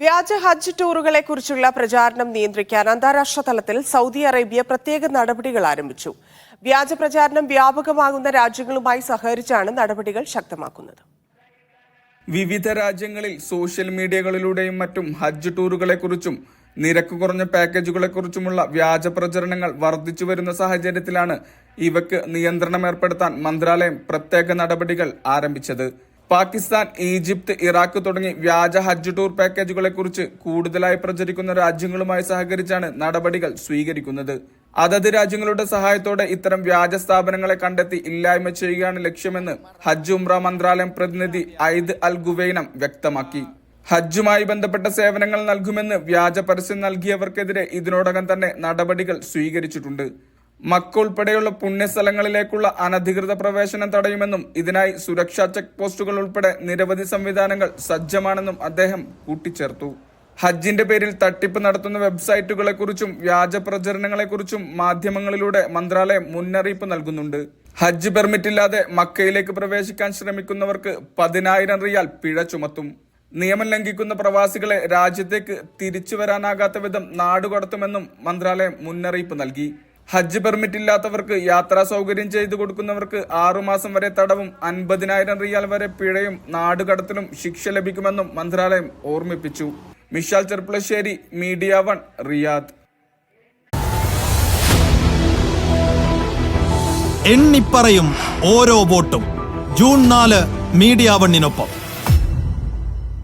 വ്യാജ ഹജ്ജ് ടൂറുകളെ കുറിച്ചുള്ള പ്രചാരണം നിയന്ത്രിക്കാൻ അന്താരാഷ്ട്ര തലത്തിൽ സൗദി അറേബ്യ പ്രത്യേക നടപടികൾ ആരംഭിച്ചു. വ്യാജ പ്രചാരണം വ്യാപകമാകുന്ന രാജ്യങ്ങളുമായി സഹകരിച്ചാണ് നടപടികൾ ശക്തമാക്കുന്നത്. വിവിധ രാജ്യങ്ങളിൽ സോഷ്യൽ മീഡിയകളിലൂടെയും മറ്റും ഹജ്ജ് ടൂറുകളെക്കുറിച്ചും നിരക്ക് കുറഞ്ഞ പാക്കേജുകളെക്കുറിച്ചുമുള്ള വ്യാജ പ്രചരണങ്ങൾ വർദ്ധിച്ചു വരുന്ന സാഹചര്യത്തിലാണ് ഇവയ്ക്ക് നിയന്ത്രണം ഏർപ്പെടുത്താൻ മന്ത്രാലയം പ്രത്യേക നടപടികൾ ആരംഭിച്ചത്. പാകിസ്ഥാൻ, ഈജിപ്ത്, ഇറാഖ് തുടങ്ങി വ്യാജ ഹജ്ജ് ടൂർ പാക്കേജുകളെക്കുറിച്ച് കൂടുതലായി പ്രചരിക്കുന്ന രാജ്യങ്ങളുമായി സഹകരിച്ചാണ് നടപടികൾ സ്വീകരിക്കുന്നത്. അതത് രാജ്യങ്ങളുടെ സഹായത്തോടെ ഇത്തരം വ്യാജ സ്ഥാപനങ്ങളെ കണ്ടെത്തി ഇല്ലായ്മ ചെയ്യുകയാണ് ലക്ഷ്യമെന്ന് ഹജ്ജ് ഉംറ മന്ത്രാലയം പ്രതിനിധി ഐദ് അൽ ഗുവൈനം വ്യക്തമാക്കി. ഹജ്ജുമായി ബന്ധപ്പെട്ട സേവനങ്ങൾ നൽകുമെന്ന് വ്യാജ പരസ്യം നൽകിയവർക്കെതിരെ ഇതിനോടകം തന്നെ നടപടികൾ സ്വീകരിച്ചിട്ടുണ്ട്. മക്ക ഉൾപ്പെടെയുള്ള പുണ്യസ്ഥലങ്ങളിലേക്കുള്ള അനധികൃത പ്രവേശനം തടയുമെന്നും ഇതിനായി സുരക്ഷാ ചെക്ക് പോസ്റ്റുകൾ ഉൾപ്പെടെ നിരവധി സംവിധാനങ്ങൾ സജ്ജമാണെന്നും അദ്ദേഹം കൂട്ടിച്ചേർത്തു. ഹജ്ജിന്റെ പേരിൽ തട്ടിപ്പ് നടത്തുന്ന വെബ്സൈറ്റുകളെക്കുറിച്ചും വ്യാജ പ്രചരണങ്ങളെക്കുറിച്ചും മാധ്യമങ്ങളിലൂടെ മന്ത്രാലയം മുന്നറിയിപ്പ് നൽകുന്നുണ്ട്. ഹജ്ജ് പെർമിറ്റ് ഇല്ലാതെ മക്കയിലേക്ക് പ്രവേശിക്കാൻ ശ്രമിക്കുന്നവർക്ക് 10,000 റിയാൽ പിഴ ചുമത്തും. നിയമം ലംഘിക്കുന്ന പ്രവാസികളെ രാജ്യത്തേക്ക് തിരിച്ചു വരാനാകാത്ത വിധം നാടുകടത്തുമെന്നും മന്ത്രാലയം മുന്നറിയിപ്പ് നൽകി. ഹജ്ജ് പെർമിറ്റ് ഇല്ലാത്തവർക്ക് യാത്രാ സൗകര്യം ചെയ്തു കൊടുക്കുന്നവർക്ക് 6 മാസം വരെ തടവും 50,000 റിയാൽ വരെ പിഴയും നാടുകടത്തലും ശിക്ഷ ലഭിക്കുമെന്നും മന്ത്രാലയം ഓർമ്മിപ്പിച്ചു. Mishal Cherpulassery, media 1, Riyadh. എണ്ണിപ്പറയും ഓരോ വോട്ടും. June 4 media 1-നൊപ്പം.